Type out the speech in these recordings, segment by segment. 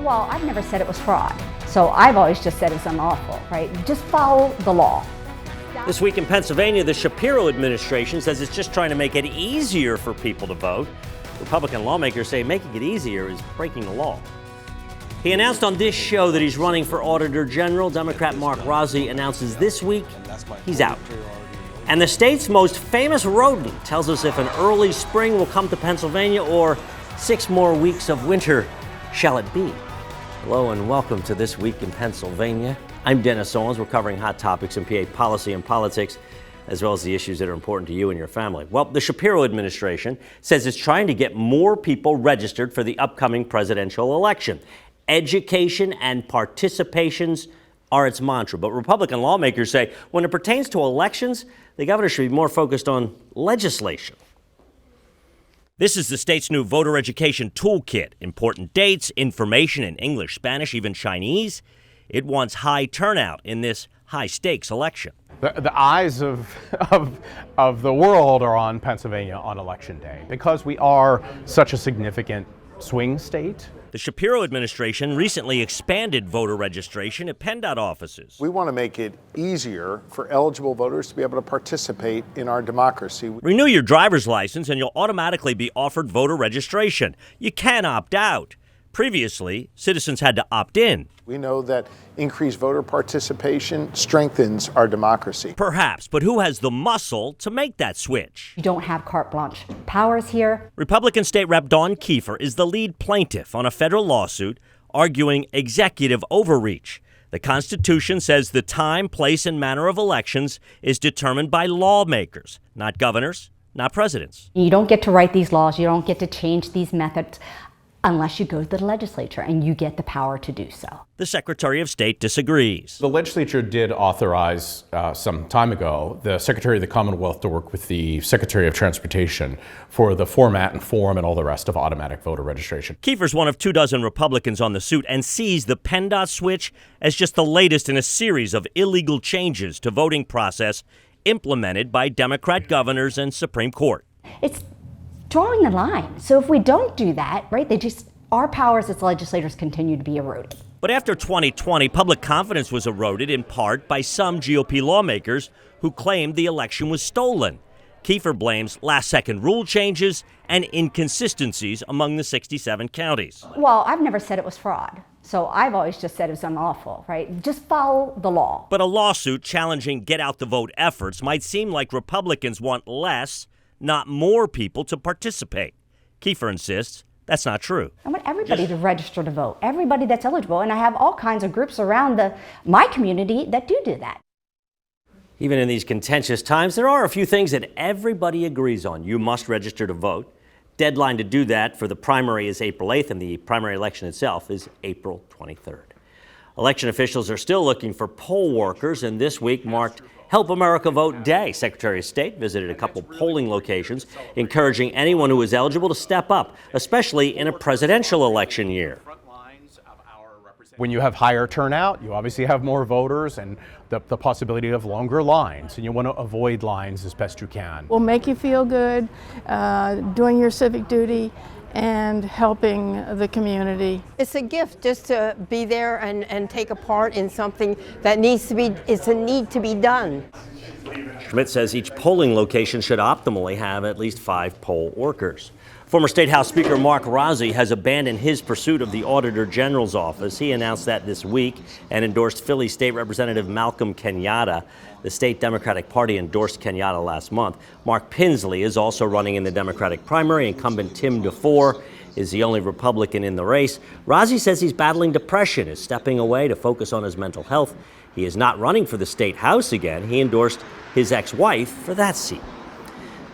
Well, I've never said it was fraud, so I've always just said it's unlawful, right? Just follow the law. This week in Pennsylvania, the Shapiro administration says it's just trying to make it easier for people to vote. Republican lawmakers say making it easier is breaking the law. He announced on this show that he's running for Auditor General. Democrat Mark Rossi announces this week he's out. And the state's most famous rodent tells us if an early spring will come to Pennsylvania or 6 more weeks of winter shall it be. Hello and welcome to This Week in Pennsylvania. I'm Dennis Owens. We're covering hot topics in PA policy and politics, as well as the issues that are important to you and your family. Well, the Shapiro administration says it's trying to get more people registered for the upcoming presidential election. Education and participations are its mantra. But Republican lawmakers say when it pertains to elections, the governor should be more focused on legislation. This is the state's new voter education toolkit. Important dates, information in English, Spanish, even Chinese. It wants high turnout in this high-stakes election. The eyes of the world are on Pennsylvania on Election Day because we are such a significant swing state. The Shapiro administration recently expanded voter registration at PennDOT offices. We want to make it easier for eligible voters to be able to participate in our democracy. Renew your driver's license and you'll automatically be offered voter registration. You can opt out. Previously, citizens had to opt in. We know that increased voter participation strengthens our democracy. Perhaps, but who has the muscle to make that switch? You don't have carte blanche powers here. Republican State Rep Dawn Keefer is the lead plaintiff on a federal lawsuit arguing executive overreach. The Constitution says the time, place, and manner of elections is determined by lawmakers, not governors, not presidents. You don't get to write these laws. You don't get to change these methods unless you go to the legislature and you get the power to do so. The Secretary of State disagrees. The legislature did authorize some time ago the Secretary of the Commonwealth to work with the Secretary of Transportation for the format and form and all the rest of automatic voter registration. Keefer's one of 24 Republicans on the suit and sees the PennDOT switch as just the latest in a series of illegal changes to voting process implemented by Democrat governors and Supreme Court. It's drawing the line. So if we don't do that, right, our powers as legislators continue to be eroded. But after 2020, public confidence was eroded in part by some GOP lawmakers who claimed the election was stolen. Keefer blames last-second rule changes and inconsistencies among the 67 counties. Well, I've never said it was fraud, so I've always just said it's unlawful, right? Just follow the law. But a lawsuit challenging get-out-the-vote efforts might seem like Republicans want less, not more people to participate. Keefer insists that's not true. I want everybody to register to vote, everybody that's eligible, and I have all kinds of groups around my community that do that. Even in these contentious times, there are a few things that everybody agrees on. You must register to vote. Deadline to do that for the primary is April 8th, and the primary election itself is April 23rd. Election officials are still looking for poll workers, and this week marked Help America Vote Day. Secretary of State visited a couple polling locations, encouraging anyone who is eligible to step up, especially in a presidential election year. When you have higher turnout, you obviously have more voters and the possibility of longer lines, and you want to avoid lines as best you can. Will make you feel good, doing your civic duty and helping the community. It's a gift just to be there and take a part in something that it's a need to be done. Schmidt says each polling location should optimally have at least 5 poll workers. Former State House Speaker Mark Rossi has abandoned his pursuit of the Auditor General's office. He announced that this week and endorsed Philly State Representative Malcolm Kenyatta. The state Democratic Party endorsed Kenyatta last month. Mark Pinsley is also running in the Democratic primary. Incumbent Tim DeFore is the only Republican in the race. Rossi says he's battling depression, is stepping away to focus on his mental health. He is not running for the state house again. He endorsed his ex-wife for that seat.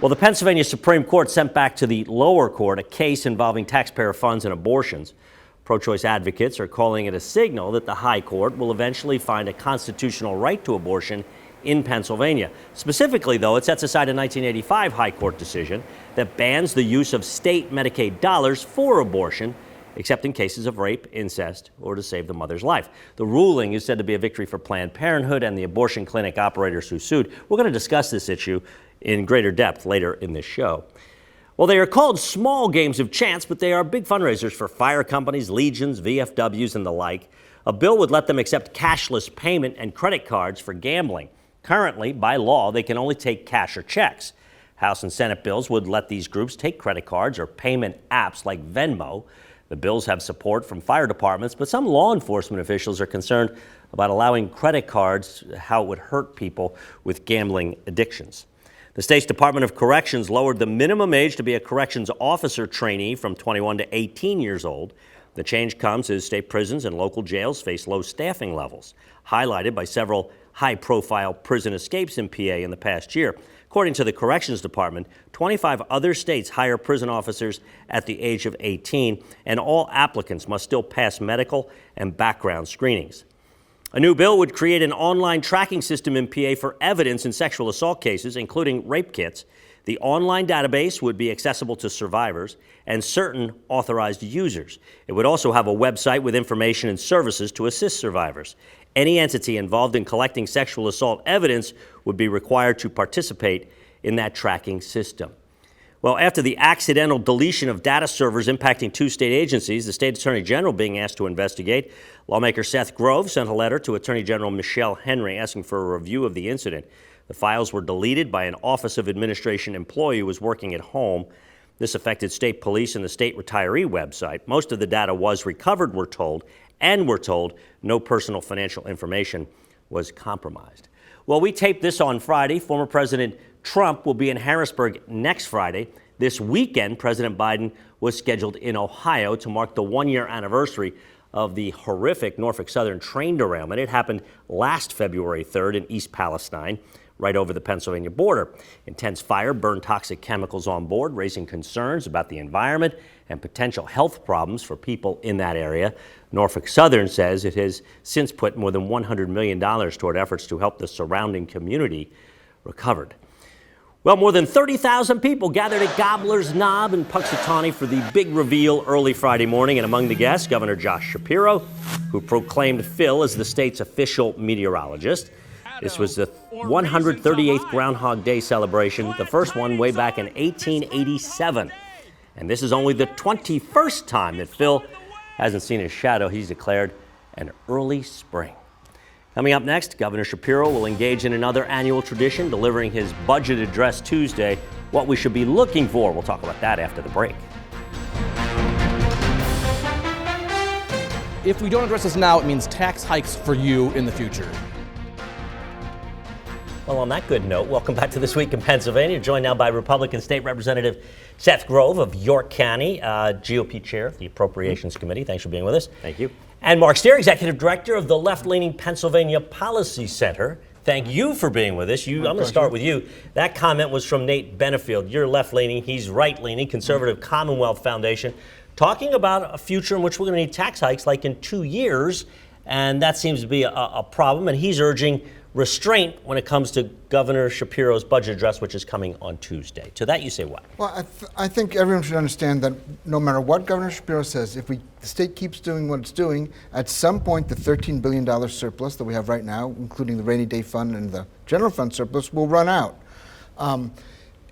Well, the Pennsylvania Supreme Court sent back to the lower court a case involving taxpayer funds and abortions. Pro-choice advocates are calling it a signal that the high court will eventually find a constitutional right to abortion in Pennsylvania. Specifically, though, it sets aside a 1985 high court decision that bans the use of state Medicaid dollars for abortion, except in cases of rape, incest, or to save the mother's life. The ruling is said to be a victory for Planned Parenthood and the abortion clinic operators who sued. We're going to discuss this issue in greater depth later in this show. Well, they are called small games of chance, but they are big fundraisers for fire companies, legions, VFWs, and the like. A bill would let them accept cashless payment and credit cards for gambling. Currently, by law, they can only take cash or checks. House and Senate bills would let these groups take credit cards or payment apps like Venmo. The bills have support from fire departments, but some law enforcement officials are concerned about allowing credit cards, how it would hurt people with gambling addictions. The state's Department of Corrections lowered the minimum age to be a corrections officer trainee from 21 to 18 years old. The change comes as state prisons and local jails face low staffing levels, highlighted by several high-profile prison escapes in PA in the past year. According to the Corrections Department, 25 other states hire prison officers at the age of 18, and all applicants must still pass medical and background screenings. A new bill would create an online tracking system in PA for evidence in sexual assault cases, including rape kits. The online database would be accessible to survivors and certain authorized users. It would also have a website with information and services to assist survivors. Any entity involved in collecting sexual assault evidence would be required to participate in that tracking system. Well, after the accidental deletion of data servers impacting 2 state agencies, the state attorney general being asked to investigate, lawmaker Seth Grove sent a letter to Attorney General Michelle Henry asking for a review of the incident. The files were deleted by an Office of Administration employee who was working at home. This affected state police and the state retiree website. Most of the data was recovered, we're told, and we're told no personal financial information was compromised. Well, we taped this on Friday. Former President Trump will be in Harrisburg next Friday. This weekend, President Biden was scheduled in Ohio to mark the 1-year anniversary of the horrific Norfolk Southern train derailment. It happened last February 3rd in East Palestine, right over the Pennsylvania border. Intense fire burned toxic chemicals on board, raising concerns about the environment and potential health problems for people in that area. Norfolk Southern says it has since put more than $100 million toward efforts to help the surrounding community recover. Well, more than 30,000 people gathered at Gobbler's Knob in Punxsutawney for the big reveal early Friday morning. And among the guests, Governor Josh Shapiro, who proclaimed Phil as the state's official meteorologist. This was the 138th Groundhog Day celebration, the first one way back in 1887. And this is only the 21st time that Phil hasn't seen his shadow. He's declared an early spring. Coming up next, Governor Shapiro will engage in another annual tradition, delivering his budget address Tuesday. What we should be looking for. We'll talk about that after the break. If we don't address this now, it means tax hikes for you in the future. Well, on that good note, welcome back to This Week in Pennsylvania. Joined now by Republican State Representative Seth Grove of York County, GOP Chair of the Appropriations Committee. Thanks for being with us. Thank you. And Mark Steer, Executive Director of the left-leaning Pennsylvania Policy Center. Thank you for being with us. I'm going to start with you. That comment was from Nate Benefield. You're left-leaning, he's right-leaning, Conservative Commonwealth Foundation, talking about a future in which we're going to need tax hikes like in 2 years, and that seems to be a problem, and he's urging restraint when it comes to Governor Shapiro's budget address, which is coming on Tuesday. To that you say what? Well, I think everyone should understand that no matter what Governor Shapiro says, if the state keeps doing what it's doing, at some point the $13 billion surplus that we have right now, including the rainy day fund and the general fund surplus, will run out.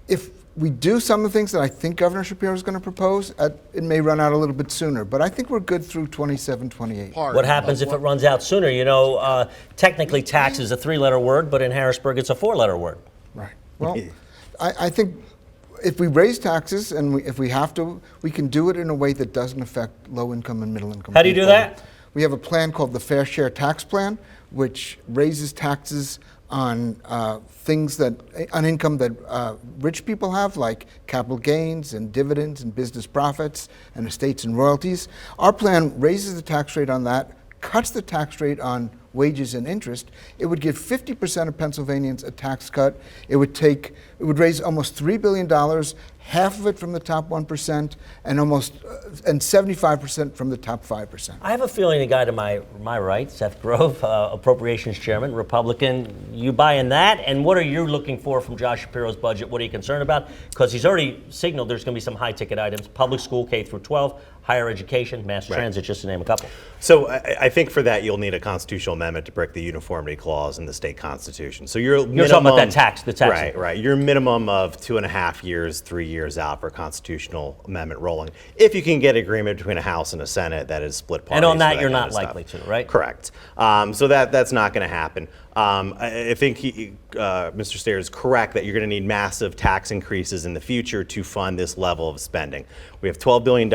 If we do some of the things that I think Governor Shapiro is going to propose, it may run out a little bit sooner, but I think we're good through 27, 28. What happens if it runs out sooner? You know, technically tax is a 3-letter word, but in Harrisburg it's a 4-letter word. Right. Well, I think if we raise taxes and if we have to, we can do it in a way that doesn't affect low-income and middle-income people. How do you do that? We have a plan called the Fair Share Tax Plan, which raises taxes on on income that rich people have, like capital gains and dividends and business profits and estates and royalties. Our plan raises the tax rate on that, cuts the tax rate on wages and interest. It would give 50% of Pennsylvanians a tax cut. It would raise almost $3 billion, half of it from the top 1% and and 75% from the top 5%. I have a feeling the guy to my right, Seth Grove, Appropriations Chairman, Republican, you buying that? And what are you looking for from Josh Shapiro's budget? What are you concerned about? Because he's already signaled there's going to be some high-ticket items, public school, K through 12, higher education, mass transit, just to name a couple. So I think for that you'll need a constitutional amendment to break the uniformity clause in the state constitution. So you're talking about that tax, the tax. Right. You're minimum of 2.5 years, 3 years out for a constitutional amendment rolling. If you can get agreement between a House and a Senate that is split parties. And on that, for you're kind not of stuff. likely to, right? Correct. So that's not going to happen. I think Mr. Stair is correct that you're going to need massive tax increases in the future to fund this level of spending. We have $12 billion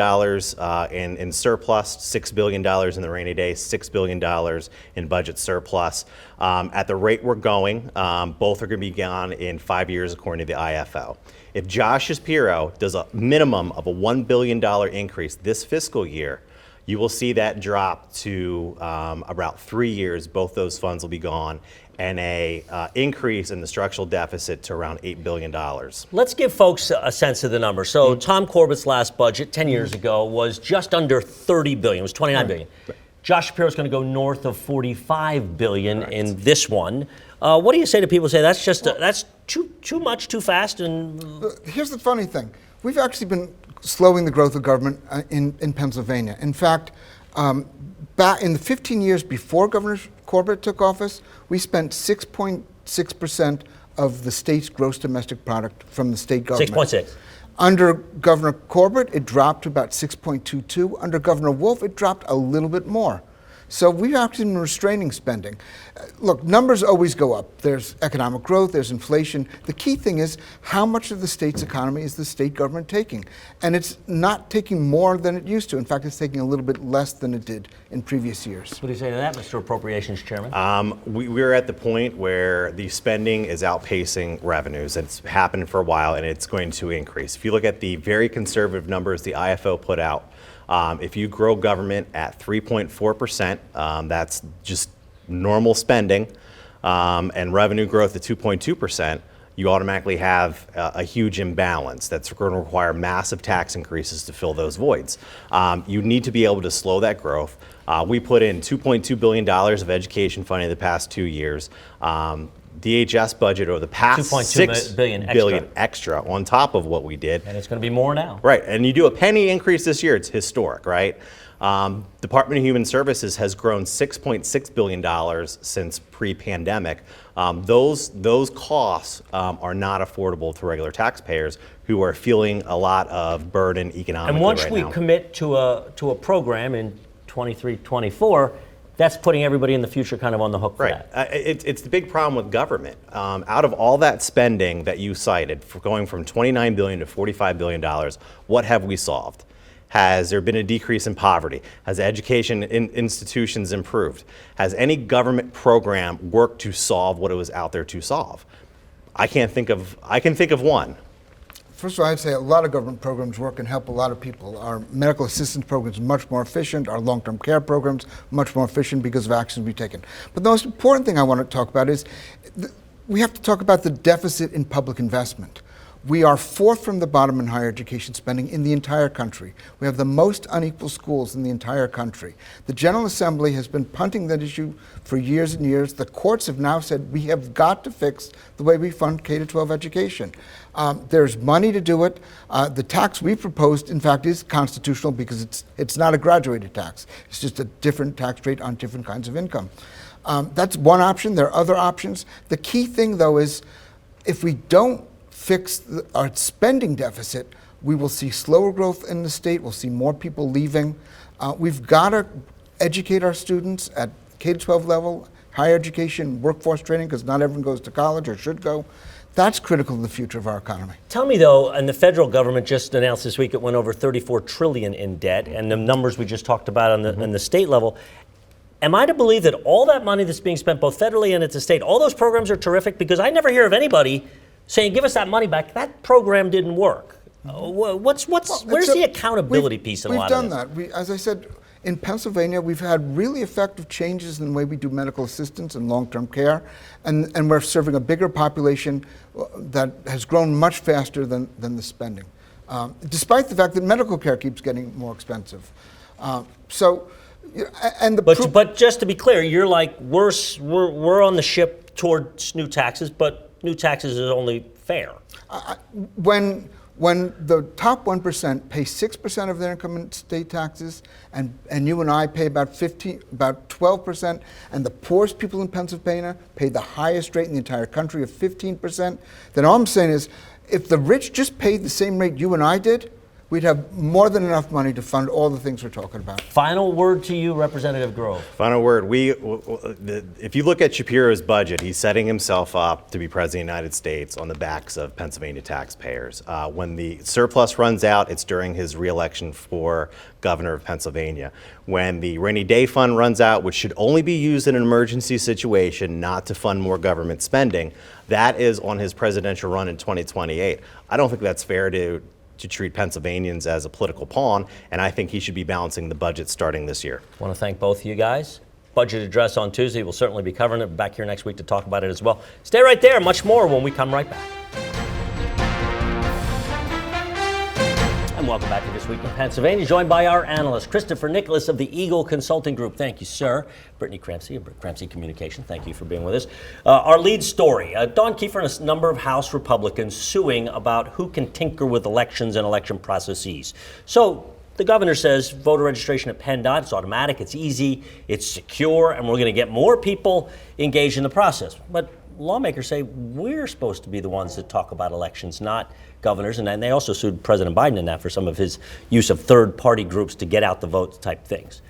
in surplus, $6 billion in the rainy day, $6 billion in budget surplus. At the rate we're going, both are going to be gone in 5 years, according to the IFO. If Josh Shapiro does a minimum of a $1 billion increase this fiscal year, you will see that drop to about 3 years. Both those funds will be gone, and a increase in the structural deficit to around $8 billion. Let's give folks a sense of the number. So Tom Corbett's last budget 10 years ago was just under $30 billion. It was $29 billion. Josh Shapiro's going to go north of $45 billion in this one. What do you say to people who say that's just that's too much, too fast? And here's the funny thing: we've actually been slowing the growth of government in Pennsylvania. In fact, back in the 15 years before Governor Corbett took office, we spent 6.6% of the state's gross domestic product from the state government. 6.6. Under Governor Corbett, it dropped to about 6.22. Under Governor Wolf, it dropped a little bit more. So we've actually been restraining spending. Look, numbers always go up. There's economic growth, there's inflation. The key thing is how much of the state's economy is the state government taking? And it's not taking more than it used to. In fact, it's taking a little bit less than it did in previous years. What do you say to that, Mr. Appropriations Chairman? We're at the point where the spending is outpacing revenues. It's happened for a while, and it's going to increase. If you look at the very conservative numbers the IFO put out, if you grow government at 3.4%, that's just normal spending, and revenue growth at 2.2%, you automatically have a huge imbalance that's going to require massive tax increases to fill those voids. You need to be able to slow that growth. We put in $2.2 billion of education funding the past 2 years. DHS budget over the past $6 billion extra on top of what we did. And it's going to be more now. Right, and you do a penny increase this year, it's historic, right? Department of Human Services has grown $6.6 billion since pre-pandemic. Those costs are not affordable to regular taxpayers who are feeling a lot of burden economically and once right we now. commit to a program in 23-24, that's putting everybody in the future kind of on the hook for that. It's the big problem with government. Out of all that spending that you cited, for going from $29 billion to $45 billion, what have we solved? Has there been a decrease in poverty? Has education institutions improved? Has any government program worked to solve what it was out there to solve? I can think of one. First of all, I'd say a lot of government programs work and help a lot of people. Our medical assistance programs are much more efficient. Our long-term care programs much more efficient because of actions we've taken. But the most important thing I want to talk about is we have to talk about the deficit in public investment. We are fourth from the bottom in higher education spending in the entire country. We have the most unequal schools in the entire country. The General Assembly has been punting that issue for years and years. The courts have now said we have got to fix the way we fund K-12 education. There's money to do it. The tax we proposed, in fact, is constitutional because it's not a graduated tax. It's just a different tax rate on different kinds of income. That's one option. There are other options. The key thing, though, is if we don't fix our spending deficit, we will see slower growth in the state. We'll see more people leaving. We've got to educate our students at K-12 level, higher education, workforce training, because not everyone goes to college or should go. That's critical to the future of our economy. Tell me, though, and the federal government just announced this week it went over $34 trillion in debt, and the numbers we just talked about on the state level. Am I to believe that all that money that's being spent both federally and at the state, all those programs are terrific? Because I never hear of anybody saying, give us that money back. That program didn't work. Where's the accountability piece in a lot of this? We've done that. As I said, in Pennsylvania, we've had really effective changes in the way we do medical assistance and long-term care, and we're serving a bigger population that has grown much faster than the spending, despite the fact that medical care keeps getting more expensive. But just to be clear, you're like, we're on the ship towards new taxes, but new taxes is only fair. When When the top 1% pay 6% of their income in state taxes, and you and I pay about 12%, and the poorest people in Pennsylvania pay the highest rate in the entire country of 15%, then all I'm saying is, if the rich just paid the same rate you and I did, we'd have more than enough money to fund all the things we're talking about. Final word to you, Representative Grove. Final word. If you look at Shapiro's budget, he's setting himself up to be president of the United States on the backs of Pennsylvania taxpayers. When the surplus runs out, it's during his reelection for governor of Pennsylvania. When the rainy day fund runs out, which should only be used in an emergency situation, not to fund more government spending, that is on his presidential run in 2028. I don't think that's fair to treat Pennsylvanians as a political pawn, and I think he should be balancing the budget starting this year. I want to thank both of you guys. Budget address on Tuesday. We'll certainly be covering it. Back here next week to talk about it as well. Stay right there. Much more when we come right back. And welcome back to This Week in Pennsylvania, joined by our analyst, Christopher Nicholas of the Eagle Consulting Group. Thank you, sir. Brittany Crampsey of Crampsey Communication. Thank you for being with us. Our lead story, Dawn Kiefer and a number of House Republicans suing about who can tinker with elections and election processes. So the governor says voter registration at PennDOT, it's automatic, it's easy, it's secure, and we're going to get more people engaged in the process. But lawmakers say we're supposed to be the ones that talk about elections, not governors. And then they also sued President Biden in that for some of his use of third-party groups to get out the vote type things.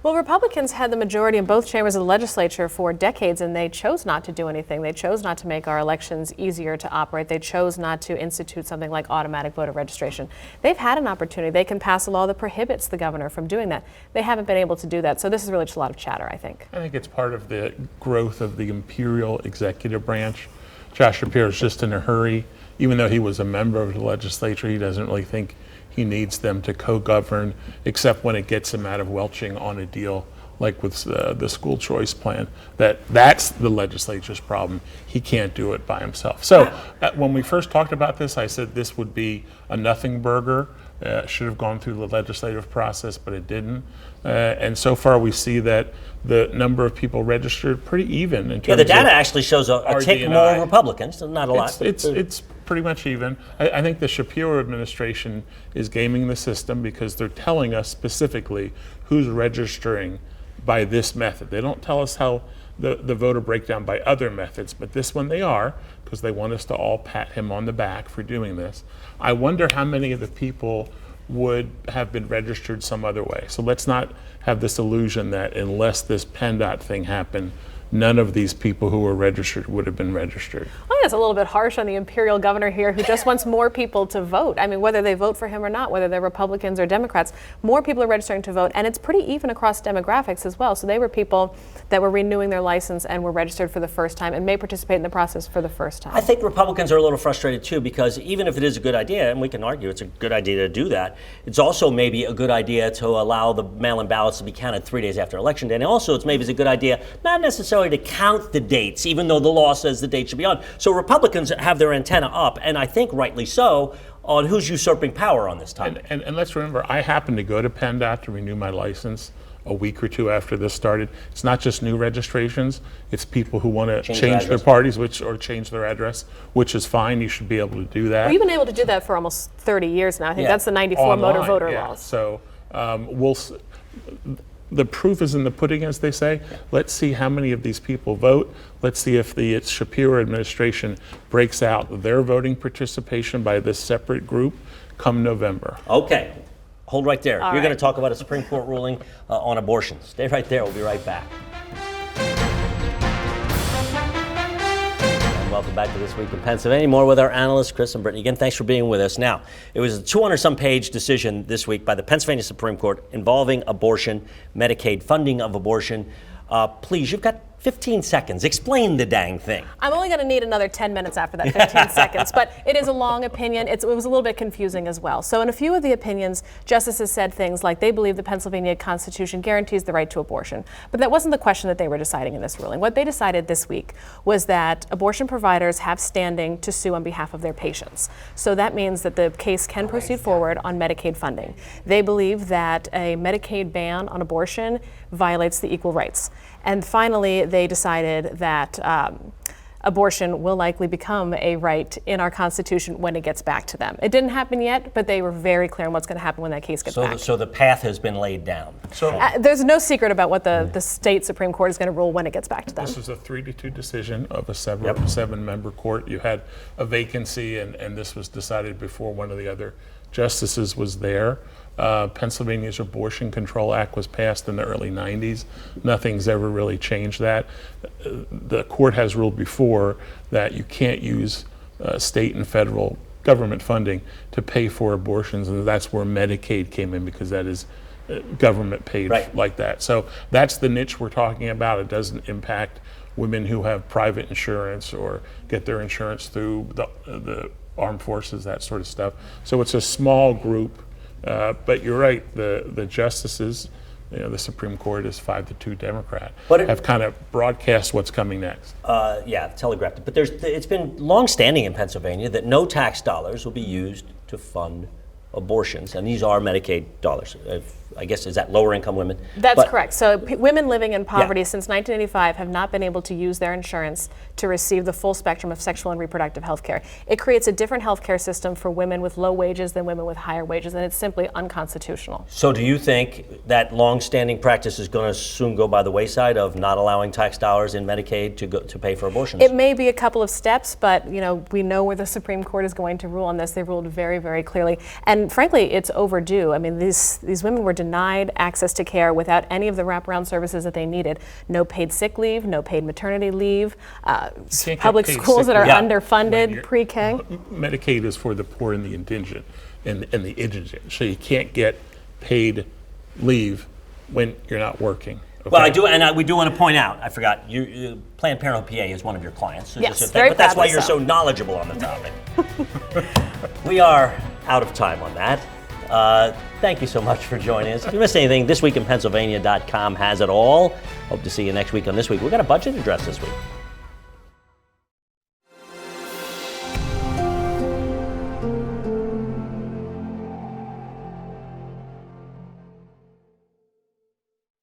Well, Republicans had the majority in both chambers of the legislature for decades, and they chose not to do anything. They chose not to make our elections easier to operate. They chose not to institute something like automatic voter registration. They've had an opportunity. They can pass a law that prohibits the governor from doing that. They haven't been able to do that. So this is really just a lot of chatter, I think. I think it's part of the growth of the imperial executive branch. Josh Shapiro is just in a hurry. Even though he was a member of the legislature, he doesn't really think he needs them to co-govern, except when it gets him out of welching on a deal like with the school choice plan. That's the legislature's problem. He can't do it by himself. So when we first talked about this, I said this would be a nothing burger. Should have gone through the legislative process, but it didn't. And so far we see that the number of people registered pretty even in terms of the data actually shows a tick more Republicans, not a lot. It's pretty much even. I think the Shapiro administration is gaming the system because they're telling us specifically who's registering by this method. They don't tell us how the voter breakdown by other methods, but this one they are, because they want us to all pat him on the back for doing this. I wonder how many of the people would have been registered some other way. So let's not have this illusion that unless this PennDOT thing happened, none of these people who were registered would have been registered. I think it's a little bit harsh on the imperial governor here who just wants more people to vote. I mean, whether they vote for him or not, whether they're Republicans or Democrats, more people are registering to vote, and it's pretty even across demographics as well. So they were people that were renewing their license and were registered for the first time and may participate in the process for the first time. I think Republicans are a little frustrated too, because even if it is a good idea, and we can argue it's a good idea to do that, it's also maybe a good idea to allow the mail-in ballots to be counted 3 days after Election Day. And also it's maybe a good idea not necessarily to count the dates, even though the law says the date should be on. So Republicans have their antenna up, and I think rightly so, on who's usurping power on this topic. And let's remember, I happened to go to PennDOT to renew my license a week or two after this started. It's not just new registrations, it's people who want to change their parties or change their address, which is fine. You should be able to do that. Well, you've been able to do that for almost 30 years now. I think that's the 94 Online, motor voter laws. So the proof is in the pudding, as they say. Let's see how many of these people vote. Let's see if the Shapiro administration breaks out their voting participation by this separate group come November. Okay, hold right there. You're going to talk about a Supreme Court ruling on abortion. Stay right there. We'll be right back. Welcome back to This Week in Pennsylvania. More with our analysts, Chris and Brittany. Again, thanks for being with us. Now, it was a 200-some-page decision this week by the Pennsylvania Supreme Court involving abortion, Medicaid funding of abortion. Please, you've got 15 seconds. Explain the dang thing. I'm only going to need another 10 minutes after that 15 seconds, but it is a long opinion. It was a little bit confusing as well. So in a few of the opinions, justices said things like they believe the Pennsylvania Constitution guarantees the right to abortion. But that wasn't the question that they were deciding in this ruling. What they decided this week was that abortion providers have standing to sue on behalf of their patients. So that means that the case can proceed forward on Medicaid funding. They believe that a Medicaid ban on abortion violates the equal rights. And finally, they decided that abortion will likely become a right in our Constitution when it gets back to them. It didn't happen yet, but they were very clear on what's going to happen when that case gets back. So the path has been laid down. So There's no secret about what the state Supreme Court is going to rule when it gets back to them. this was a 3-2 decision of a seven-member court. You had a vacancy, and this was decided before one of the other justices was there. Pennsylvania's Abortion Control Act was passed in the early 90s. Nothing's ever really changed that. The court has ruled before that you can't use state and federal government funding to pay for abortions, and that's where Medicaid came in, because that is government paid like that. So that's the niche we're talking about. It doesn't impact women who have private insurance or get their insurance through the armed forces, that sort of stuff. So it's a small group, but you're right, the justices, the Supreme Court is 5-2 Democrat, have kind of broadcast what's coming next. Telegraphed it. But it's been long-standing in Pennsylvania that no tax dollars will be used to fund abortions, and these are Medicaid dollars. I guess, is that lower income women? That's correct. So women living in poverty since 1985 have not been able to use their insurance to receive the full spectrum of sexual and reproductive health care. It creates a different health care system for women with low wages than women with higher wages, and it's simply unconstitutional. So do you think that long-standing practice is going to soon go by the wayside of not allowing tax dollars in Medicaid to pay for abortions? It may be a couple of steps, but we know where the Supreme Court is going to rule on this. They ruled very, very clearly. And frankly, it's overdue. I mean, these women were denied access to care without any of the wraparound services that they needed. No paid sick leave, no paid maternity leave, public schools that are underfunded, pre-K. Medicaid is for the poor and the indigent, and the indigent. So you can't get paid leave when you're not working. Okay? Well, I do, and we do want to point out, I forgot, Planned Parenthood PA is one of your clients. So yes, but that's why you're so knowledgeable on the topic. We are out of time on that. Thank you so much for joining us. If you missed anything, thisweekinpennsylvania.com has it all. Hope to see you next week on This Week. We've got a budget address this week.